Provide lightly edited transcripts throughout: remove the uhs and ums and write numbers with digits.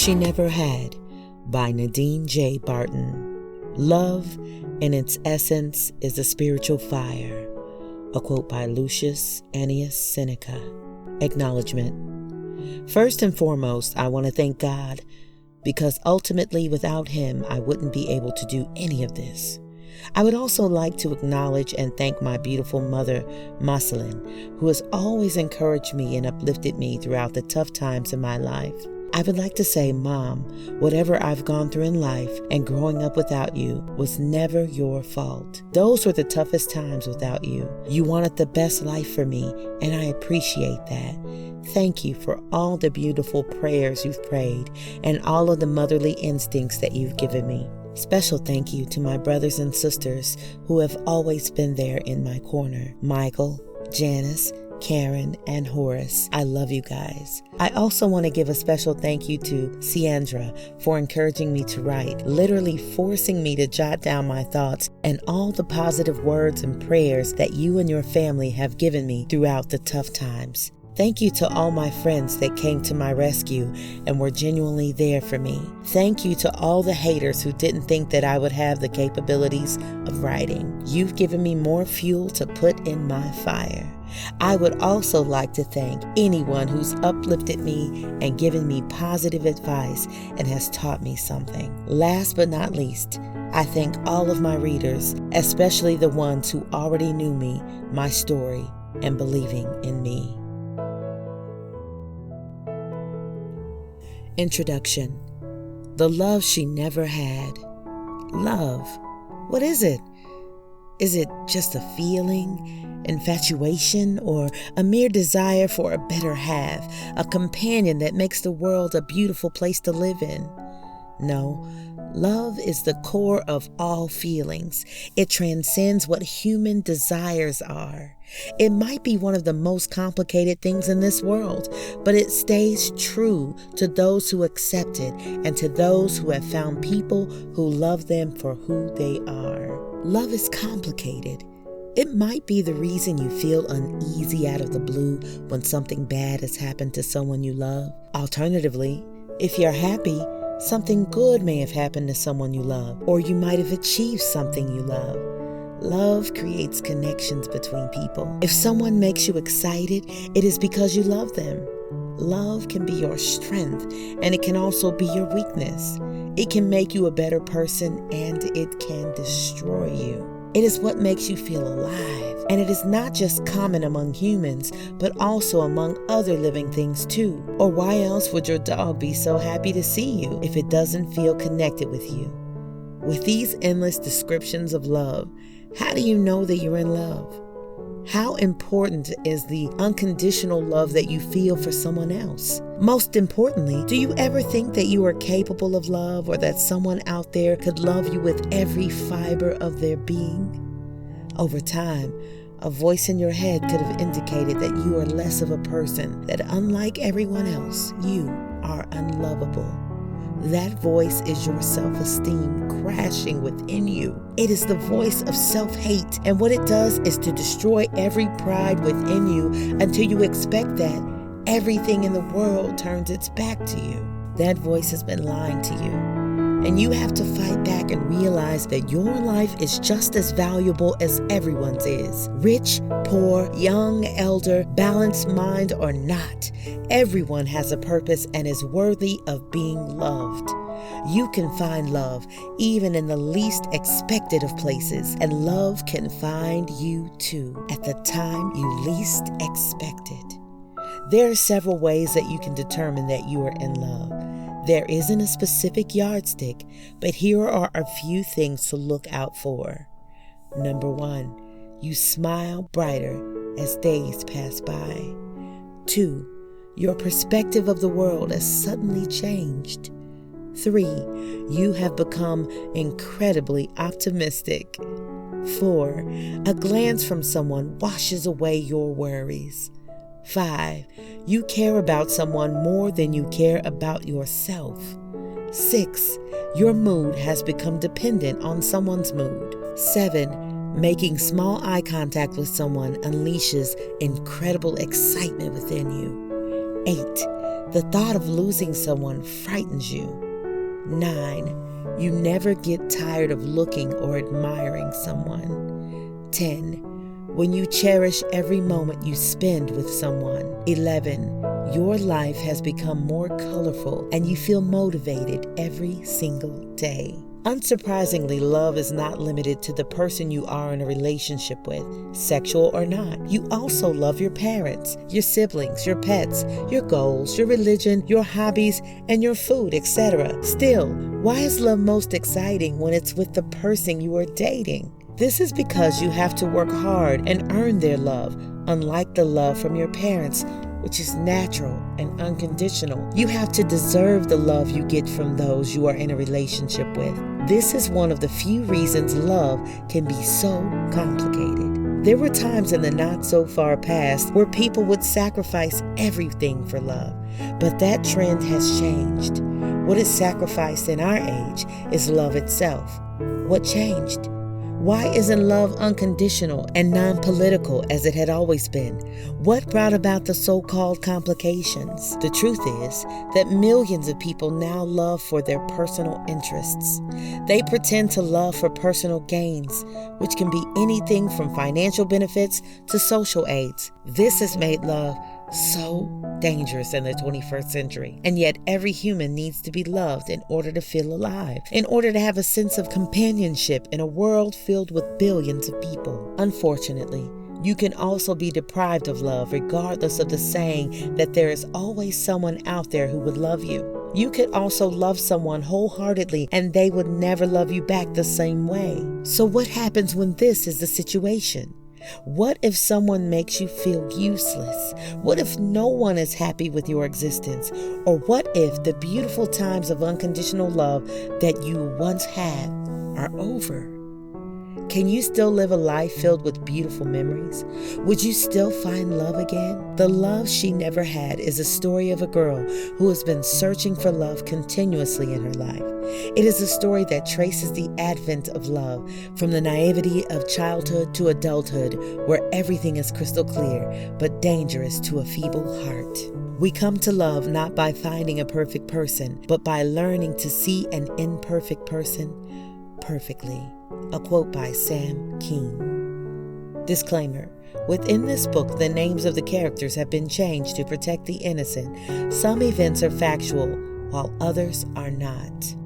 She Never Had by Nadine J. Barton. Love, in its essence, is a spiritual fire. A quote by Lucius Annius Seneca. Acknowledgement. First and foremost, I want to thank God, because ultimately without Him, I wouldn't be able to do any of this. I would also like to acknowledge and thank my beautiful mother, Marceline, who has always encouraged me and uplifted me throughout the tough times in my life. I would like to say, Mom, whatever I've gone through in life and growing up without you was never your fault. Those were the toughest times without you. You wanted the best life for me, and I appreciate that. Thank you for all the beautiful prayers you've prayed and all of the motherly instincts that you've given me. Special thank you to my brothers and sisters who have always been there in my corner. Michael, Janice, Karen, and Horace. I love you guys. I also want to give a special thank you to Ciandra for encouraging me to write, literally forcing me to jot down my thoughts and all the positive words and prayers that you and your family have given me throughout the tough times. Thank you to all my friends that came to my rescue and were genuinely there for me. Thank you to all the haters who didn't think that I would have the capabilities of writing. You've given me more fuel to put in my fire. I would also like to thank anyone who's uplifted me and given me positive advice and has taught me something. Last but not least, I thank all of my readers, especially the ones who already knew me, my story, and believing in me. Introduction. The love she never had. Love. What is it? Is it just a feeling, infatuation, or a mere desire for a better half, a companion that makes the world a beautiful place to live in? No, love is the core of all feelings. It transcends what human desires are. It might be one of the most complicated things in this world, but it stays true to those who accept it and to those who have found people who love them for who they are. Love is complicated. It might be the reason you feel uneasy out of the blue when something bad has happened to someone you love. Alternatively, if you're happy, something good may have happened to someone you love, or you might have achieved something you love. Love creates connections between people. If someone makes you excited, it is because you love them. Love can be your strength, and it can also be your weakness. It can make you a better person, and it can destroy you. It is what makes you feel alive, and it is not just common among humans, but also among other living things too. Or why else would your dog be so happy to see you if it doesn't feel connected with you? With these endless descriptions of love, how do you know that you're in love? How important is the unconditional love that you feel for someone else? Most importantly, do you ever think that you are capable of love, or that someone out there could love you with every fiber of their being? Over time, a voice in your head could have indicated that you are less of a person, that unlike everyone else, you are unlovable. That voice is your self-esteem crashing within you. It is the voice of self-hate, and what it does is to destroy every pride within you until you expect that everything in the world turns its back to you. That voice has been lying to you, and you have to fight back and realize that your life is just as valuable as everyone's is. Rich, poor, young, elder, balanced mind or not, everyone has a purpose and is worthy of being loved. You can find love even in the least expected of places, and love can find you too at the time you least expect it. There are several ways that you can determine that you are in love. There isn't a specific yardstick, but here are a few things to look out for. Number 1, you smile brighter as days pass by. 2, your perspective of the world has suddenly changed. 3, you have become incredibly optimistic. 4, a glance from someone washes away your worries. 5, you care about someone more than you care about yourself. 6, your mood has become dependent on someone's mood. 7, making small eye contact with someone unleashes incredible excitement within you. 8, The thought of losing someone frightens you. 9. You never get tired of looking or admiring someone. 10. When you cherish every moment you spend with someone. 11. Your life has become more colorful and you feel motivated every single day. Unsurprisingly, love is not limited to the person you are in a relationship with, sexual or not. You also love your parents, your siblings, your pets, your goals, your religion, your hobbies, and your food, etc. Still, why is love most exciting when it's with the person you are dating? This is because you have to work hard and earn their love, unlike the love from your parents, which is natural and unconditional. You have to deserve the love you get from those you are in a relationship with. This is one of the few reasons love can be so complicated. There were times in the not so far past where people would sacrifice everything for love, but that trend has changed. What is sacrificed in our age is love itself. What changed? Why isn't love unconditional and non-political as it had always been? What brought about the so-called complications? The truth is that millions of people now love for their personal interests. They pretend to love for personal gains, which can be anything from financial benefits to social aids. This has made love so dangerous in the 21st century. And yet every human needs to be loved in order to feel alive, in order to have a sense of companionship in a world filled with billions of people. Unfortunately, you can also be deprived of love regardless of the saying that there is always someone out there who would love you. You could also love someone wholeheartedly and they would never love you back the same way. So what happens when this is the situation? What if someone makes you feel useless? What if no one is happy with your existence? Or what if the beautiful times of unconditional love that you once had are over? Can you still live a life filled with beautiful memories? Would you still find love again? The Love She Never Had is a story of a girl who has been searching for love continuously in her life. It is a story that traces the advent of love from the naivety of childhood to adulthood, where everything is crystal clear, but dangerous to a feeble heart. We come to love not by finding a perfect person, but by learning to see an imperfect person perfectly. A quote by Sam Kean. Disclaimer. Within this book, the names of the characters have been changed to protect the innocent. Some events are factual, while others are not.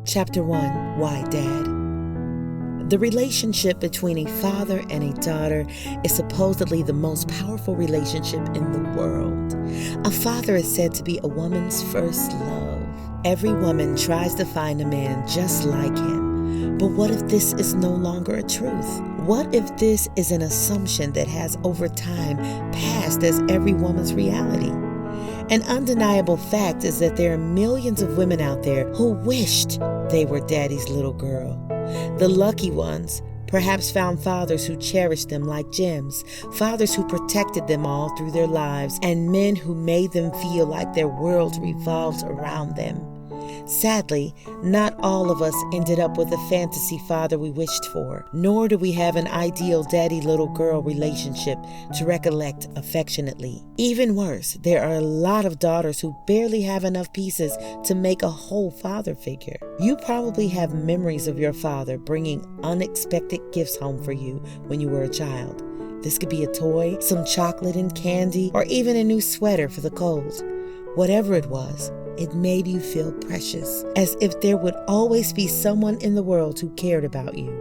Chapter 1. Why Dad? The relationship between a father and a daughter is supposedly the most powerful relationship in the world. A father is said to be a woman's first love. Every woman tries to find a man just like him. But what if this is no longer a truth? What if this is an assumption that has over time passed as every woman's reality? An undeniable fact is that there are millions of women out there who wished they were daddy's little girl. The lucky ones perhaps found fathers who cherished them like gems, fathers who protected them all through their lives, and men who made them feel like their world revolved around them. Sadly, not all of us ended up with a fantasy father we wished for, nor do we have an ideal daddy-little girl relationship to recollect affectionately. Even worse, there are a lot of daughters who barely have enough pieces to make a whole father figure. You probably have memories of your father bringing unexpected gifts home for you when you were a child. This could be a toy, some chocolate and candy, or even a new sweater for the cold. Whatever it was, it made you feel precious, as if there would always be someone in the world who cared about you.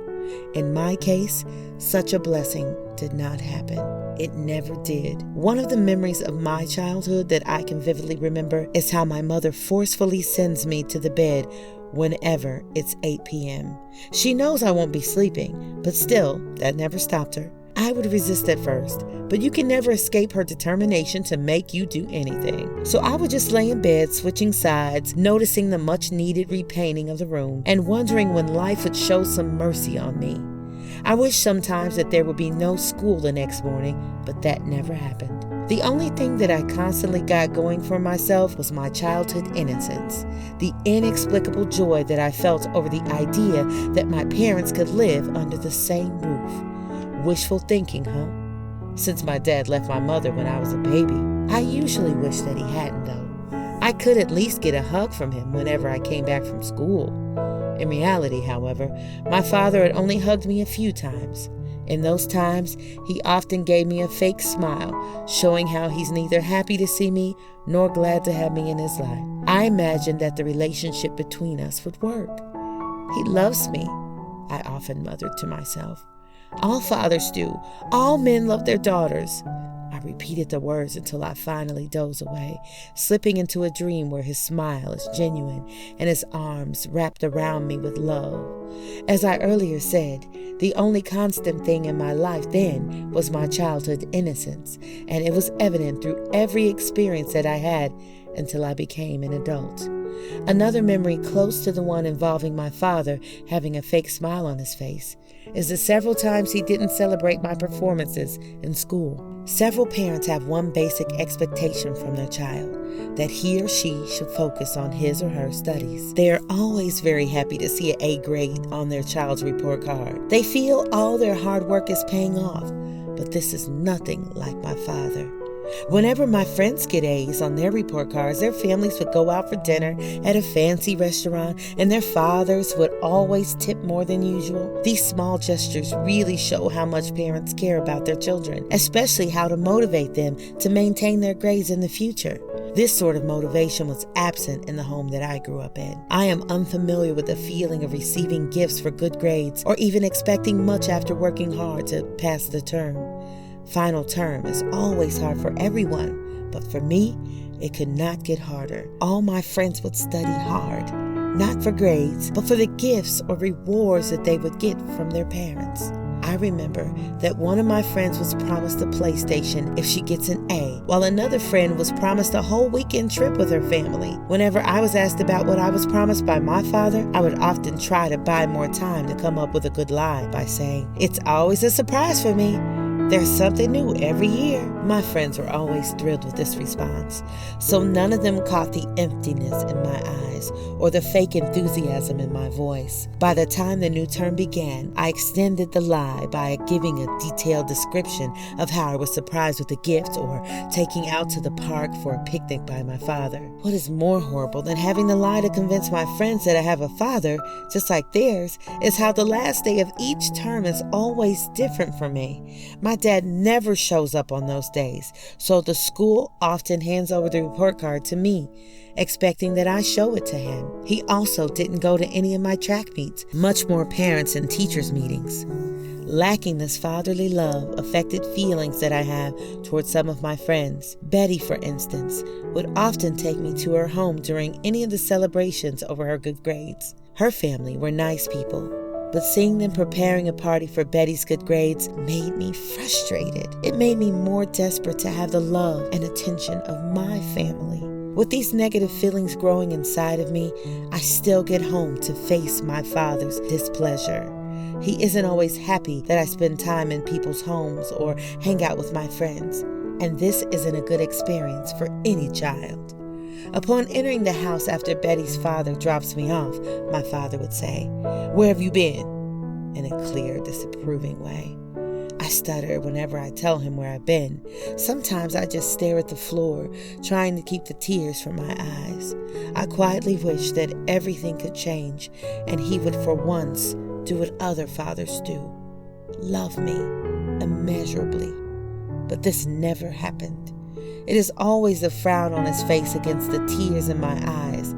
In my case, such a blessing did not happen. It never did. One of the memories of my childhood that I can vividly remember is how my mother forcefully sends me to the bed whenever it's 8 p.m. She knows I won't be sleeping, but still, that never stopped her. I would resist at first, but you can never escape her determination to make you do anything. So I would just lay in bed, switching sides, noticing the much-needed repainting of the room, and wondering when life would show some mercy on me. I wish sometimes that there would be no school the next morning, but that never happened. The only thing that I constantly got going for myself was my childhood innocence, the inexplicable joy that I felt over the idea that my parents could live under the same roof. Wishful thinking, huh? since my dad left my mother when I was a baby. I usually wish that he hadn't, though. I could at least get a hug from him whenever I came back from school. In reality, however, my father had only hugged me a few times. In those times, he often gave me a fake smile, showing how he's neither happy to see me nor glad to have me in his life. I imagined that the relationship between us would work. He loves me, I often muttered to myself. All fathers do. All men love their daughters. I repeated the words until I finally dozed away, slipping into a dream where his smile is genuine and his arms wrapped around me with love. As I earlier said, the only constant thing in my life then was my childhood innocence, and it was evident through every experience that I had until I became an adult. Another memory close to the one involving my father having a fake smile on his face is the several times he didn't celebrate my performances in school. Several parents have one basic expectation from their child, that he or she should focus on his or her studies. They are always very happy to see an A grade on their child's report card. They feel all their hard work is paying off, but this is nothing like my father. Whenever my friends get A's on their report cards, their families would go out for dinner at a fancy restaurant, and their fathers would always tip more than usual. These small gestures really show how much parents care about their children, especially how to motivate them to maintain their grades in the future. This sort of motivation was absent in the home that I grew up in. I am unfamiliar with the feeling of receiving gifts for good grades or even expecting much after working hard to pass the term. Final term is always hard for everyone, but for me, it could not get harder. All my friends would study hard, not for grades, but for the gifts or rewards that they would get from their parents. I remember that one of my friends was promised a PlayStation if she gets an A, while another friend was promised a whole weekend trip with her family. Whenever I was asked about what I was promised by my father, I would often try to buy more time to come up with a good lie by saying, "It's always a surprise for me. There's something new every year." My friends were always thrilled with this response, so none of them caught the emptiness in my eyes or the fake enthusiasm in my voice. By the time the new term began, I extended the lie by giving a detailed description of how I was surprised with a gift or taking out to the park for a picnic by my father. What is more horrible than having the lie to convince my friends that I have a father just like theirs is how the last day of each term is always different for me. My dad never shows up on those days, so the school often hands over the report card to me, expecting that I show it to him. He also didn't go to any of my track meets, much more parents and teachers meetings. Lacking this fatherly love affected feelings that I have towards some of my friends. Betty, for instance, would often take me to her home during any of the celebrations over her good grades. Her family were nice people, but seeing them preparing a party for Betty's good grades made me frustrated. It made me more desperate to have the love and attention of my family. With these negative feelings growing inside of me, I still get home to face my father's displeasure. He isn't always happy that I spend time in people's homes or hang out with my friends, and this isn't a good experience for any child. Upon entering the house after Betty's father drops me off, my father would say, "Where have you been?" in a clear, disapproving way. I stutter whenever I tell him where I've been. Sometimes I just stare at the floor, trying to keep the tears from my eyes. I quietly wish that everything could change, and he would for once do what other fathers do, love me immeasurably. But this never happened. It is always a frown on his face against the tears in my eyes,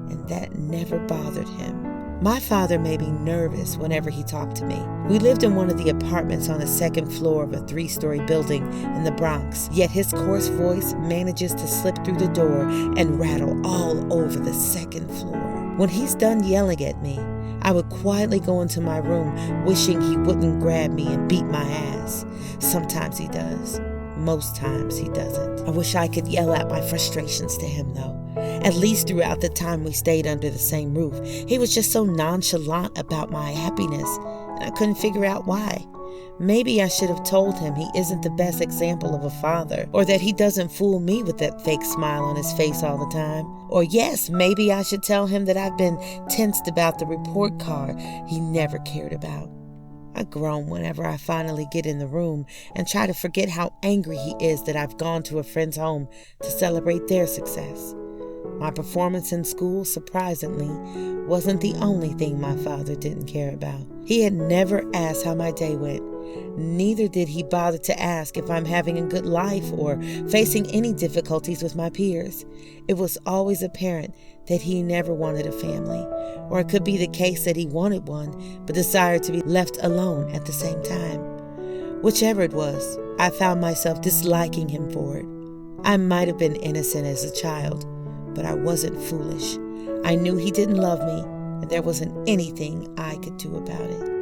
and that never bothered him. My father made me nervous whenever he talked to me. We lived in one of the apartments on the second floor of a 3-story building in the Bronx, yet his coarse voice manages to slip through the door and rattle all over the second floor. When he's done yelling at me, I would quietly go into my room wishing he wouldn't grab me and beat my ass. Sometimes he does. Most times he doesn't. I wish I could yell out my frustrations to him, though. At least throughout the time we stayed under the same roof, he was just so nonchalant about my happiness, and I couldn't figure out why. Maybe I should have told him he isn't the best example of a father, or that he doesn't fool me with that fake smile on his face all the time. Or yes, maybe I should tell him that I've been tensed about the report card he never cared about. I groan whenever I finally get in the room and try to forget how angry he is that I've gone to a friend's home to celebrate their success. My performance in school, surprisingly, wasn't the only thing my father didn't care about. He had never asked how my day went. Neither did he bother to ask if I'm having a good life or facing any difficulties with my peers. It was always apparent that he never wanted a family, or it could be the case that he wanted one but desired to be left alone at the same time. Whichever it was, I found myself disliking him for it. I might have been innocent as a child, but I wasn't foolish. I knew he didn't love me, and there wasn't anything I could do about it.